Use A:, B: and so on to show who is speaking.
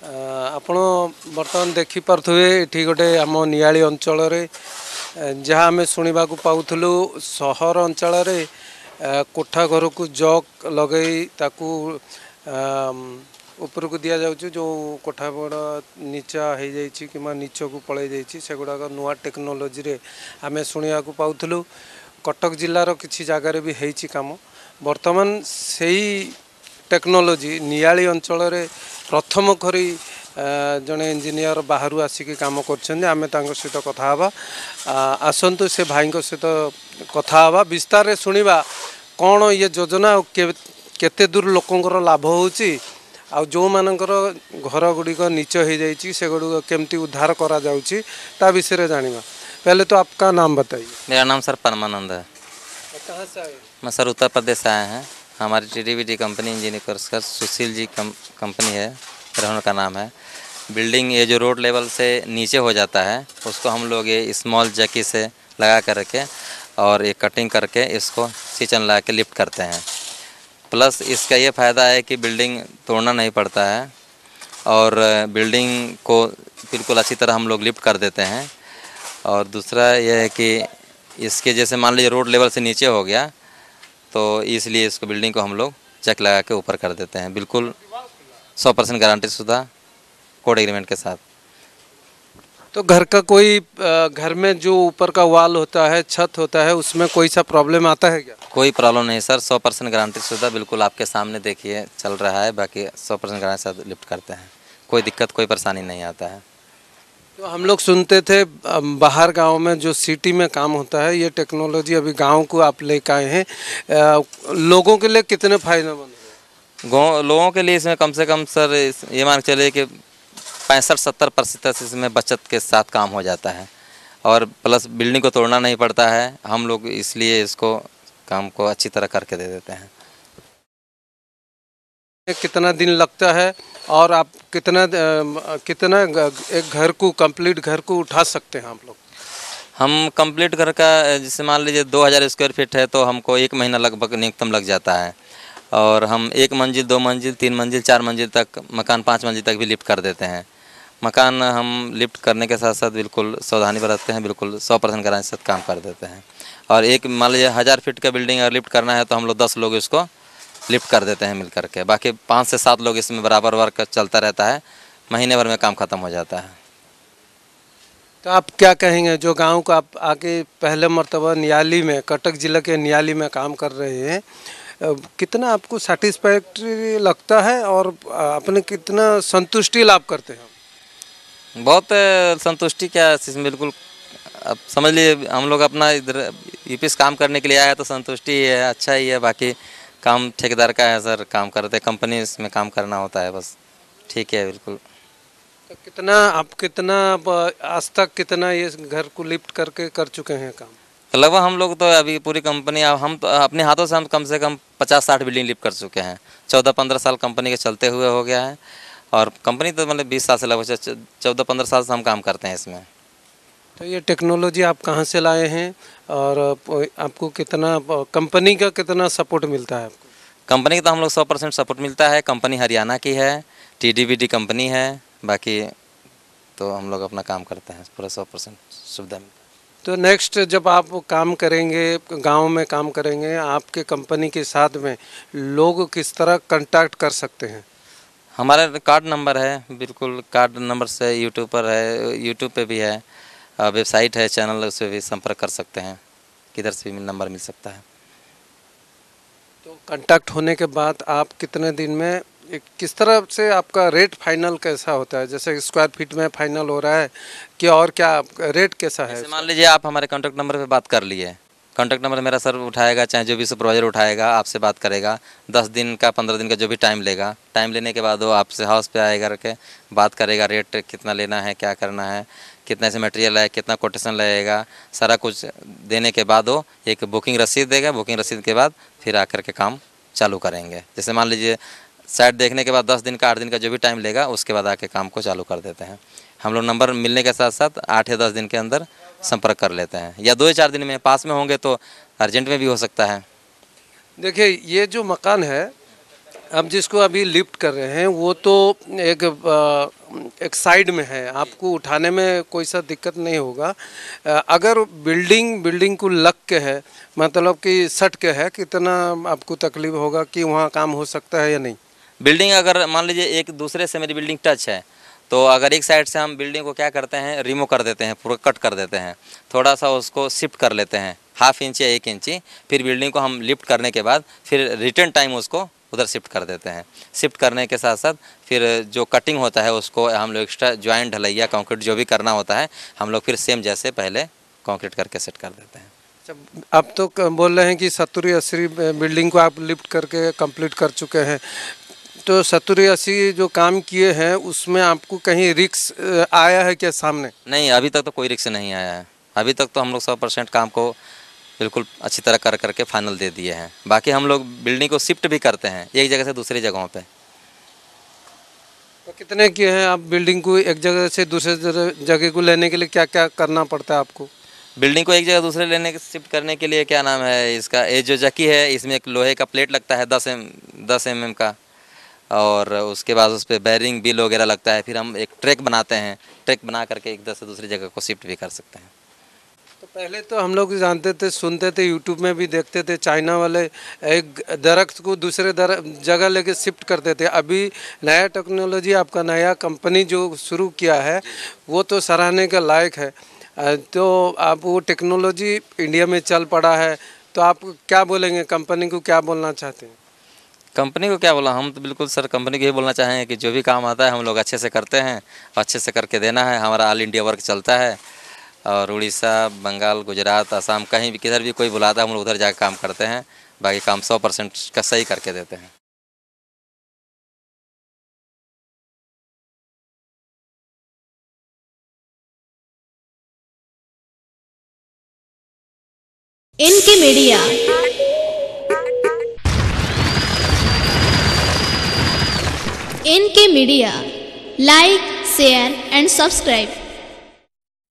A: ଆପଣ ବର୍ତ୍ତମାନ ଦେଖିପାରୁଥିବେ ଏଠି ଗୋଟେ ଆମ ନିଆଳି ଅଞ୍ଚଳରେ ଯାହା ଆମେ ଶୁଣିବାକୁ ପାଉଥିଲୁ ସହର ଅଞ୍ଚଳରେ କୋଠା ଘରକୁ ଜକ୍ ଲଗାଇ ତାକୁ ଉପରକୁ ଦିଆଯାଉଛି। ଯେଉଁ କୋଠା ବଡ଼ ନିଚା ହେଇଯାଇଛି କିମ୍ବା ନିଚକୁ ପଳାଇ ଯାଇଛି ସେଗୁଡ଼ାକ ନୂଆ ଟେକ୍ନୋଲୋଜିରେ ଆମେ ଶୁଣିବାକୁ ପାଉଥିଲୁ। କଟକ ଜିଲ୍ଲାର କିଛି ଜାଗାରେ ବି ହେଇଛି କାମ। ବର୍ତ୍ତମାନ ସେଇ ଟେକ୍ନୋଲୋଜି ନିଆଳି ଅଞ୍ଚଳରେ ପ୍ରଥମ କରି ଜଣେ ଇଞ୍ଜିନିୟର ବାହାରୁ ଆସିକି କାମ କରୁଛନ୍ତି। ଆମେ ତାଙ୍କ ସହିତ କଥା ହେବା। ଆସନ୍ତୁ ସେ ଭାଇଙ୍କ ସହିତ କଥା ହେବା, ବିସ୍ତାରରେ ଶୁଣିବା କ'ଣ ଇଏ ଯୋଜନା ଆଉ କେତେ ଦୂର ଲୋକଙ୍କର ଲାଭ ହେଉଛି ଆଉ ଯେଉଁମାନଙ୍କର ଘର ଗୁଡ଼ିକ ନିଚ ହେଇଯାଇଛି ସେଗୁଡ଼ିକ କେମିତି ଉଦ୍ଧାର କରାଯାଉଛି ତା विषय जानिबा। पहले तो आपका नाम बताइए।
B: मेरा नाम सर परमानंद है।
A: कहाँ से आए?
B: मैं सर उत्तर प्रदेश से आए हैं। हमारी टीडीवीटी कंपनी इंजीनियर कोर्स का सुशील जी कंपनी है, रहन का नाम है। बिल्डिंग ये जो रोड लेवल से नीचे हो जाता है उसको हम लोग ये स्मॉल जैकी से लगा करके और ये कटिंग करके इसको सिचन लगा के लिफ्ट करते हैं। प्लस इसका ये फ़ायदा है कि बिल्डिंग तोड़ना नहीं पड़ता है और बिल्डिंग को बिल्कुल अच्छी तरह हम लोग लिफ्ट कर देते हैं। और दूसरा यह है कि इसके जैसे मान लीजिए रोड लेवल से नीचे हो गया तो इसलिए इसको बिल्डिंग को हम लोग चेक लगा के ऊपर कर देते हैं, बिल्कुल 100% गारंटी शुदा कोड एग्रीमेंट के साथ।
A: तो घर का कोई घर में जो ऊपर का वाल होता है, छत होता है, उसमें कोई सा प्रॉब्लम आता है क्या?
B: कोई प्रॉब्लम नहीं सर, 100% गारंटी शुदा, बिल्कुल आपके सामने देखिए चल रहा है। बाकी 100% गारंटी के साथ लिफ्ट करते हैं, कोई दिक्कत कोई परेशानी नहीं आता है।
A: तो हम लोग सुनते थे बाहर गांव में जो सिटी में काम होता है, ये टेक्नोलॉजी अभी गांव को आप लेकर आए हैं। लोगों के लिए कितने फायदेमंद है?
B: लोगों के लिए इसमें कम से कम सर ये मान के चलिए कि 65-70% इसमें बचत के साथ काम हो जाता है और प्लस बिल्डिंग को तोड़ना नहीं पड़ता है। हम लोग इसलिए इसको काम को अच्छी तरह करके दे देते हैं।
A: कितना दिन लगता है और आप कितना एक घर को कंप्लीट घर को उठा सकते हैं आप लोग?
B: हम कंप्लीट घर का जैसे मान लीजिए 2000 स्क्वायर फीट है तो हमको 1 महीना लगभग न्यूनतम लग जाता है। और हम 1 मंजिल 2 मंजिल 3 मंजिल 4 मंजिल तक मकान 5 मंजिल तक भी लिफ्ट कर देते हैं। मकान हम लिफ्ट करने के साथ साथ बिल्कुल सावधानी बरतते हैं, बिल्कुल 100% गारंटी के साथ काम कर देते हैं। और एक मान लीजिए 1000 फीट का बिल्डिंग अगर लिफ्ट करना है तो हम लोग 10 लोग इसको लिफ्ट कर देते हैं मिल करके। बाकी 5 से 7 लोग इसमें बराबर वर्क चलता रहता है, महीने भर में काम ख़त्म हो जाता है।
A: तो आप क्या कहेंगे जो गांव को आप आके पहले मर्तबा नियाली में, कटक जिला के नियाली में काम कर रहे हैं, कितना आपको सेटिस्फैक्ट्री लगता है और अपने कितना संतुष्टि लाभ करते हैं?
B: बहुत संतुष्टि क्या इसमें, बिल्कुल अब समझ लीजिए हम लोग अपना इधर यूपी से काम करने के लिए आया तो संतुष्टि ही है, अच्छा ही है। बाकी काम ठेकेदार का है सर, काम करते कंपनी इसमें काम करना होता है बस, ठीक है बिल्कुल।
A: तो कितना आज तक कितना ये घर को लिफ्ट करके कर चुके हैं काम?
B: तो लगभग हम लोग तो अभी पूरी कंपनी हम तो अपने हाथों से हम कम से कम 50-60 बिल्डिंग लिफ्ट कर चुके हैं। 14-15 साल कंपनी के चलते हुए हो गया है और कंपनी तो मतलब 20 साल से लगभग 14-15 साल से हम काम करते हैं इसमें।
A: तो ये टेक्नोलॉजी आप कहाँ से लाए हैं और आपको कितना कंपनी का कितना सपोर्ट मिलता है आपको?
B: कंपनी का तो हम लोग 100% सपोर्ट मिलता है। कंपनी हरियाणा की है, टीडीवीटी कंपनी है। बाकी तो हम लोग अपना काम करते हैं, पूरा 100% सुविधा मिलता है।
A: तो नेक्स्ट जब आप काम करेंगे, गांव में काम करेंगे, आपके कंपनी के साथ में लोग किस तरह कांटेक्ट कर सकते हैं?
B: हमारा कार्ड नंबर है, बिल्कुल कार्ड नंबर से यूट्यूब पर है, यूट्यूब पे भी है, वेबसाइट है, चैनल, उस पर भी संपर्क कर सकते हैं, किधर से भी नंबर मिल सकता है।
A: तो कांटेक्ट होने के बाद आप कितने दिन में किस तरह से आपका रेट फाइनल कैसा होता है? जैसे स्क्वायर फीट में फाइनल हो रहा है कि और क्या रेट कैसा है?
B: मान लीजिए आप हमारे कॉन्टैक्ट नंबर पे बात कर लिए, कॉन्टैक्ट नंबर मेरा सर उठाएगा, चाहे जो भी सुपरवाइजर उठाएगा आपसे बात करेगा। 10 दिन का 15 दिन का जो भी टाइम लेगा, टाइम लेने के बाद वो आपसे हाउस पे आएगा, करके बात करेगा, रेट कितना लेना है, क्या करना है, कितने से मटेरियल है, कितना कोटेशन लगेगा, सारा कुछ देने के बाद वो एक बुकिंग रसीद देगा। बुकिंग रसीद के बाद फिर आकर के काम चालू करेंगे। जैसे मान लीजिए साइट देखने के बाद 10 दिन का 8 दिन का जो भी टाइम लेगा उसके बाद आके काम को चालू कर देते हैं। हम लोग नंबर मिलने के साथ साथ 8 या 10 दिन के अंदर संपर्क कर लेते हैं, या 2 या 4 दिन में पास में होंगे तो अर्जेंट में भी हो सकता है।
A: देखिए ये जो मकान है अब जिसको अभी लिफ्ट कर रहे हैं वो तो एक साइड में है, आपको उठाने में कोई सा दिक्कत नहीं होगा। अगर बिल्डिंग को लग के है, मतलब कि सट के है, कितना आपको तकलीफ होगा कि वहाँ काम हो सकता है या नहीं?
B: बिल्डिंग अगर मान लीजिए एक दूसरे से मेरी बिल्डिंग टच है, तो अगर एक साइड से हम बिल्डिंग को क्या करते हैं, रिमूव कर देते हैं, पूरा कट कर देते हैं, थोड़ा सा उसको शिफ्ट कर लेते हैं, ½ इंच या 1 इंची, फिर बिल्डिंग को हम लिफ्ट करने के बाद फिर रिटर्न टाइम उसको उधर शिफ्ट कर देते हैं। शिफ्ट करने के साथ साथ फिर जो कटिंग होता है उसको हम लोग एक्स्ट्रा ज्वाइंट, ढलैया, कंक्रीट जो भी करना होता है हम लोग फिर सेम जैसे पहले कंक्रीट करके सेट कर देते हैं।
A: अच्छा, आप तो बोल रहे हैं कि 70-80 बिल्डिंग को आप लिफ्ट करके कंप्लीट कर चुके हैं, तो 70-80 जो काम किए हैं उसमें आपको कहीं रिस्क आया है क्या सामने?
B: नहीं, अभी तक तो कोई रिस्क नहीं आया है। अभी तक तो हम लोग 100% काम को बिल्कुल अच्छी तरह करके फाइनल दे दिए हैं। बाकी हम लोग बिल्डिंग को शिफ्ट भी करते हैं एक जगह से दूसरी जगहों पे।
A: तो कितने किए हैं आप बिल्डिंग को एक जगह से दूसरे जगह को लेने के लिए? क्या क्या करना पड़ता है आपको?
B: बिल्डिंग को एक जगह दूसरे लेने के शिफ्ट करने के लिए क्या नाम है इसका, ये जो जकी है इसमें एक लोहे का प्लेट लगता है 10 mm का, और उसके बाद उस पर बैरिंग बिल वगैरह लगता है। फिर हम एक ट्रैक बनाते हैं, ट्रैक बना करके एक जगह से दूसरी जगह को शिफ्ट भी कर सकते हैं।
A: तो पहले तो हम लोग जानते थे, सुनते थे, यूट्यूब में भी देखते थे, चाइना वाले एक दरख्त को दूसरे जगह लेके शिफ्ट करते थे। अभी नया टेक्नोलॉजी, आपका नया कंपनी जो शुरू किया है वो तो सराहने का लायक है। तो आप वो टेक्नोलॉजी इंडिया में चल पड़ा है, तो आप क्या बोलेंगे, कंपनी को क्या बोलना चाहते हैं?
B: कंपनी को क्या बोला, हम तो बिल्कुल सर कंपनी को यही बोलना चाहेंगे कि जो भी काम आता है हम लोग अच्छे से करते हैं, अच्छे से करके देना है। हमारा ऑल इंडिया वर्क चलता है, और उड़ीसा, बंगाल, गुजरात, असम, कहीं भी किधर भी कोई बुलाता है हम लोग उधर जाकर काम करते हैं। बाकी काम 100% का सही करके देते हैं।
C: इनके मीडिया, इनके media, like, share and subscribe.